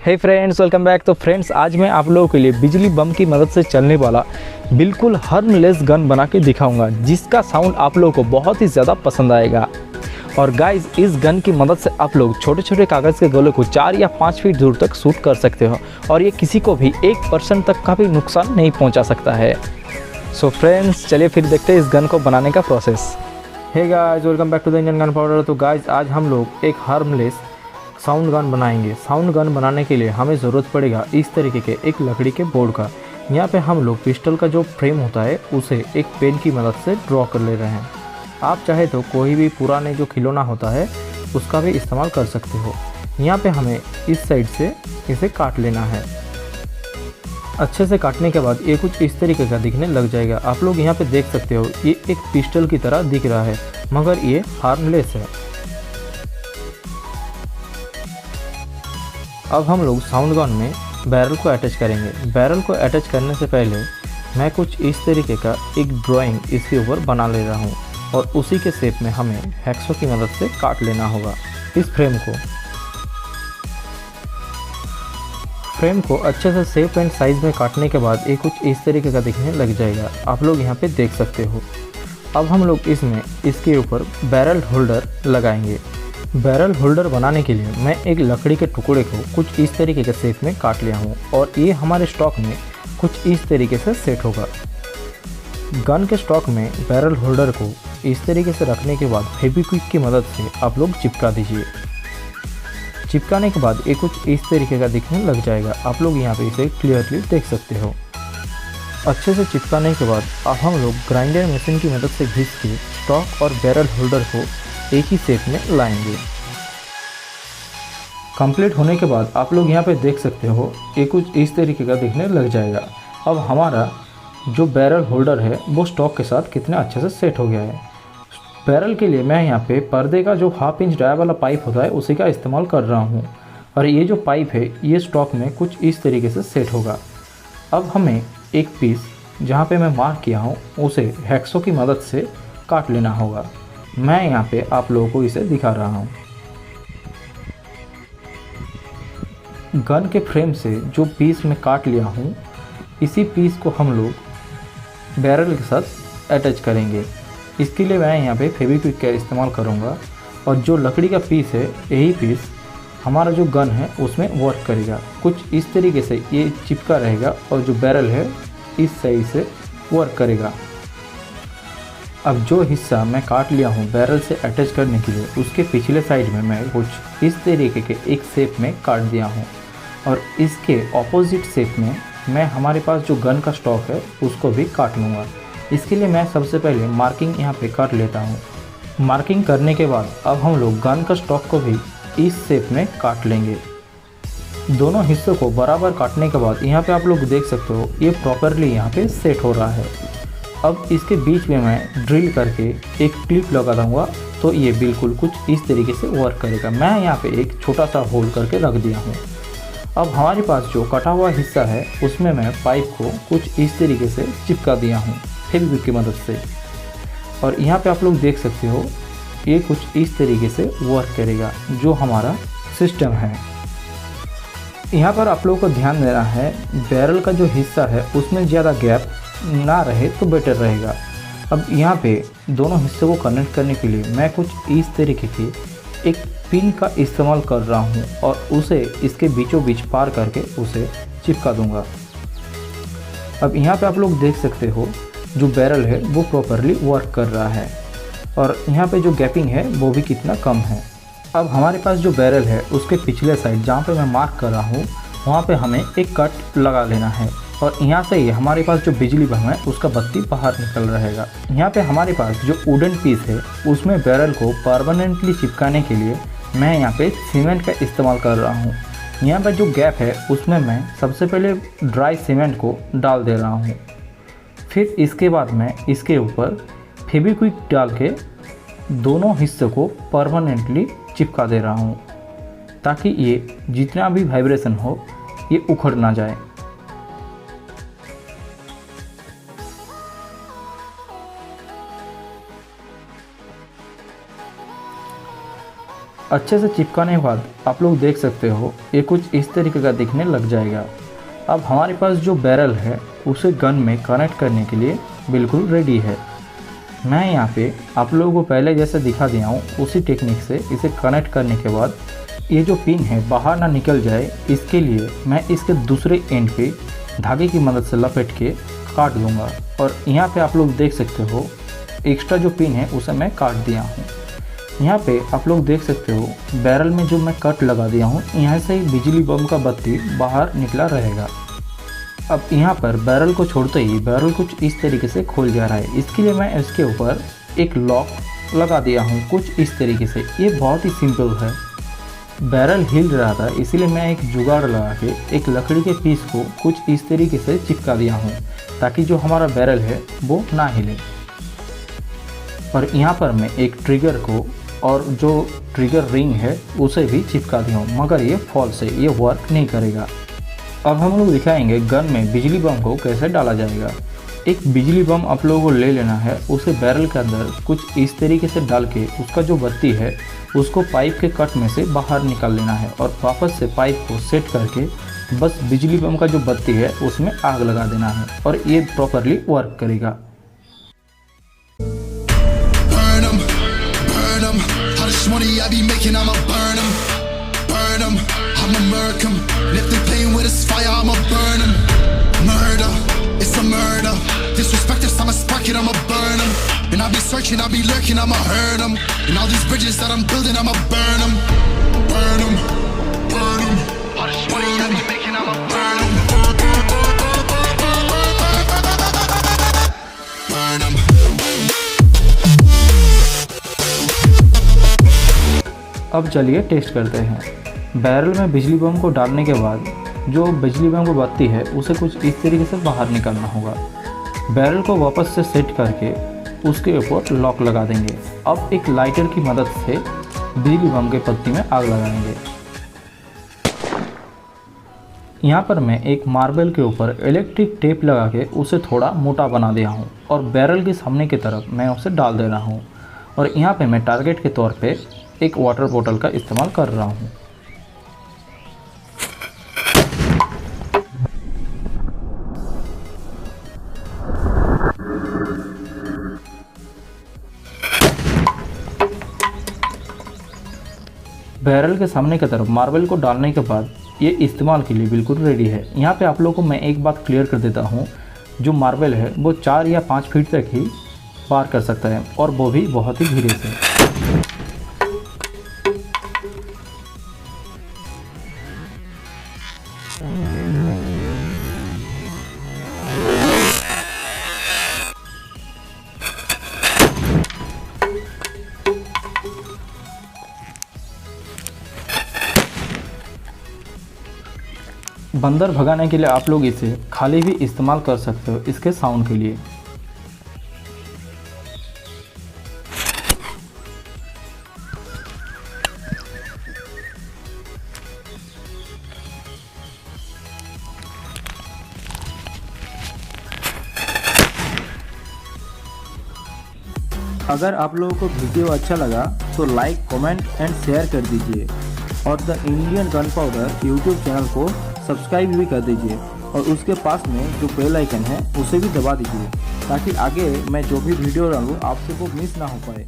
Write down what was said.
हे friends, welcome back. तो friends, आज मैं आप लोगों के लिए बिजली बम की मदद से चलने वाला बिल्कुल हार्मलेस गन बना के दिखाऊंगा, जिसका साउंड आप लोगों को बहुत ही ज़्यादा पसंद आएगा। और गाइस, इस गन की मदद से आप लोग छोटे छोटे कागज़ के गोले को 4 या 5 फीट दूर तक शूट कर सकते हो, और ये किसी को भी 1% तक का भी नुकसान नहीं पहुंचा सकता है। सो फ्रेंड्स, चलिए फिर देखते हैं इस गन को बनाने का process. Hey guys, welcome back to the Indian gun powder. तो गाइस, आज हम लोग एक हार्मलेस साउंड गन बनाएंगे। साउंड गन बनाने के लिए हमें ज़रूरत पड़ेगा इस तरीके के एक लकड़ी के बोर्ड का। यहाँ पे हम लोग पिस्टल का जो फ्रेम होता है उसे एक पेन की मदद से ड्रॉ कर ले रहे हैं। आप चाहे तो कोई भी पुराने जो खिलौना होता है उसका भी इस्तेमाल कर सकते हो। यहाँ पे हमें इस साइड से इसे काट लेना है। अच्छे से काटने के बाद ये कुछ इस तरीके का दिखने लग जाएगा। आप लोग यहाँ पे देख सकते हो, ये एक पिस्टल की तरह दिख रहा है, मगर ये हार्मलेस है। अब हम लोग साउंड गन में बैरल को अटैच करेंगे। बैरल को अटैच करने से पहले मैं कुछ इस तरीके का एक ड्राइंग इसके ऊपर बना ले रहा हूँ, और उसी के शेप में हमें हैक्सो की मदद से काट लेना होगा इस फ्रेम को अच्छे से शेप एंड साइज़ में काटने के बाद ये कुछ इस तरीके का दिखने लग जाएगा। आप लोग यहाँ पे देख सकते हो। अब हम लोग इसमें इसके ऊपर बैरल होल्डर लगाएंगे। बैरल होल्डर बनाने के लिए मैं एक लकड़ी के टुकड़े को कुछ इस तरीके के शेप में काट लिया हूँ, और ये हमारे स्टॉक में कुछ इस तरीके से सेट होगा। गन के स्टॉक में बैरल होल्डर को इस तरीके से रखने के बाद फेविक्विक की मदद से आप लोग चिपका दीजिए। चिपकाने के बाद ये कुछ इस तरीके का दिखने लग जाएगा। आप लोग यहाँ पे इसे क्लियरली देख सकते हो। अच्छे से चिपकाने के बाद अब हम लोग ग्राइंडर मशीन की मदद से घिस के स्टॉक और बैरल होल्डर को एक ही शेप में लाएंगे। कंप्लीट होने के बाद आप लोग यहाँ पे देख सकते हो, ये कुछ इस तरीके का दिखने लग जाएगा। अब हमारा जो बैरल होल्डर है वो स्टॉक के साथ कितने अच्छे से सेट हो गया है। बैरल के लिए मैं यहाँ पे पर्दे का जो 1/2 इंच डाया वाला पाइप होता है उसी का इस्तेमाल कर रहा हूँ, और ये जो पाइप है ये स्टॉक में कुछ इस तरीके से सेट होगा। अब हमें एक पीस जहाँ पे मैं मार्क किया हूँ उसे हैक्सो की मदद से काट लेना होगा। मैं यहाँ पे आप लोगों को इसे दिखा रहा हूँ। गन के फ्रेम से जो पीस मैं काट लिया हूँ, इसी पीस को हम लोग बैरल के साथ अटैच करेंगे। इसके लिए मैं यहाँ पे फेविक्विक का इस्तेमाल करूँगा, और जो लकड़ी का पीस है यही पीस हमारा जो गन है उसमें वर्क करेगा। कुछ इस तरीके से ये चिपका रहेगा, और जो बैरल है इस सही से वर्क करेगा। अब जो हिस्सा मैं काट लिया हूँ बैरल से अटैच करने के लिए, उसके पिछले साइड में मैं कुछ इस तरीके के एक शेप में काट दिया हूँ, और इसके ऑपोजिट शेप में मैं हमारे पास जो गन का स्टॉक है उसको भी काट लूँगा। इसके लिए मैं सबसे पहले मार्किंग यहाँ पे कर लेता हूँ। मार्किंग करने के बाद अब हम लोग गन का स्टॉक को भी इस शेप में काट लेंगे। दोनों हिस्सों को बराबर काटने के बाद यहाँ पे आप लोग देख सकते हो, ये प्रॉपरली यहाँ पे सेट हो रहा है। अब इसके बीच में मैं ड्रिल करके एक क्लिप लगा दूँगा, तो ये बिल्कुल कुछ इस तरीके से वर्क करेगा। मैं यहाँ पे एक छोटा सा होल करके रख दिया हूँ। अब हमारे पास जो कटा हुआ हिस्सा है उसमें मैं पाइप को कुछ इस तरीके से चिपका दिया हूँ फेविक्विक की मदद से, और यहाँ पे आप लोग देख सकते हो ये कुछ इस तरीके से वर्क करेगा जो हमारा सिस्टम है। यहाँ पर आप लोगों को ध्यान देना है, बैरल का जो हिस्सा है उसमें ज़्यादा गैप ना रहे तो बेटर रहेगा। अब यहाँ पे दोनों हिस्सों को कनेक्ट करने के लिए मैं कुछ इस तरीके की एक पिन का इस्तेमाल कर रहा हूँ, और उसे इसके बीचों बीच पार करके उसे चिपका दूँगा। अब यहाँ पे आप लोग देख सकते हो जो बैरल है वो प्रॉपरली वर्क कर रहा है, और यहाँ पे जो गैपिंग है वो भी कितना कम है। अब हमारे पास जो बैरल है उसके पिछले साइड जहाँ पे मैं मार्क कर रहा हूँ वहाँ पे हमें एक कट लगा लेना है, और यहाँ से ही हमारे पास जो बिजली बम है उसका बत्ती बाहर निकल रहेगा। यहाँ पे हमारे पास जो वुडन पीस है उसमें बैरल को परमानेंटली चिपकाने के लिए मैं यहाँ पे सीमेंट का इस्तेमाल कर रहा हूँ। यहाँ पर जो गैप है उसमें मैं सबसे पहले ड्राई सीमेंट को डाल दे रहा हूँ, फिर इसके बाद मैं इसके ऊपर फेविक्विक डाल के दोनों हिस्सों को परमानेंटली चिपका दे रहा हूँ, ताकि ये जितना भी वाइब्रेशन हो ये उखड़ ना जाए। अच्छे से चिपकाने के बाद आप लोग देख सकते हो ये कुछ इस तरीके का दिखने लग जाएगा। अब हमारे पास जो बैरल है उसे गन में कनेक्ट करने के लिए बिल्कुल रेडी है। मैं यहाँ पे आप लोगों को पहले जैसे दिखा दिया हूँ उसी टेक्निक से इसे कनेक्ट करने के बाद ये जो पिन है बाहर ना निकल जाए, इसके लिए मैं इसके दूसरे एंड पे धागे की मदद से लपेट के काट दूँगा। और यहाँ पे आप लोग देख सकते हो एक्स्ट्रा जो पिन है उसे मैं काट दिया हूँ। यहाँ पे आप लोग देख सकते हो बैरल में जो मैं कट लगा दिया हूँ, यहाँ से ही बिजली बम का बत्ती बाहर निकला रहेगा। अब यहाँ पर बैरल को छोड़ते ही बैरल कुछ इस तरीके से खोल जा रहा है। इसके लिए मैं इसके ऊपर एक लॉक लगा दिया हूँ कुछ इस तरीके से। ये बहुत ही सिंपल है। बैरल हिल रहा था इसीलिए मैं एक जुगाड़ लगा के एक लकड़ी के पीस को कुछ इस तरीके से चिपका दिया हूँ ताकि जो हमारा बैरल है वो ना हिले। और यहाँ पर मैं एक ट्रिगर को और जो ट्रिगर रिंग है उसे भी चिपका दिया हूँ, मगर ये फॉल्स है, ये वर्क नहीं करेगा। अब हम लोग दिखाएंगे गन में बिजली बम को कैसे डाला जाएगा। एक बिजली बम आप लोगों को ले लेना है, उसे बैरल के अंदर कुछ इस तरीके से डाल के उसका जो बत्ती है उसको पाइप के कट में से बाहर निकाल लेना है और वापस से पाइप को सेट करके बस बिजली बम का जो बत्ती है उसमें आग लगा देना है और ये प्रॉपरली वर्क करेगा। Money I be making, I'ma burn them, I'ma murk them. And if they playing with this fire, I'ma burn them. Murder, it's a murder. Disrespect if I'ma spark it, I'ma burn them. And I'll be searching, I'll be lurking, I'ma hurt them. And all these bridges that I'm building, I'ma burn them. Burn them, burn them. All this money I be making, I'ma burn them. Burn them. अब चलिए test करते हैं। Barrel में बिजली बम को डालने के बाद जो बिजली बम को बत्ती है उसे कुछ इस तरीके से बाहर निकालना होगा। बैरल को वापस से सेट करके उसके ऊपर लॉक लगा देंगे। अब एक लाइटर की मदद से बिजली बम के पत्ती में आग लगाएंगे। यहाँ पर मैं एक मार्बल के ऊपर इलेक्ट्रिक टेप लगा के उसे थोड़ा मोटा बना दिया हूँ और बैरल के सामने की तरफ मैं उसे डाल दे रहा हूँ। और यहाँ पे मैं टारगेट के तौर पे एक वाटर बोतल का इस्तेमाल कर रहा हूँ। बैरल के सामने की तरफ मार्बल को डालने के बाद ये इस्तेमाल के लिए बिल्कुल रेडी है। यहाँ पे आप लोगों को मैं एक बात क्लियर कर देता हूँ, जो मार्बल है वो 4 या 5 फीट तक ही पार कर सकता है और वो भी बहुत ही धीरे से। बंदर भगाने के लिए आप लोग इसे खाली भी इस्तेमाल कर सकते हो इसके साउंड के लिए। अगर आप लोगों को वीडियो अच्छा लगा तो लाइक, कमेंट एंड शेयर कर दीजिए और the Indian gun powder YouTube channel को सब्सक्राइब भी कर दीजिए और उसके पास में जो बेल आइकन है उसे भी दबा दीजिए ताकि आगे मैं जो भी वीडियो डालूँ आपसे वो मिस ना हो पाए।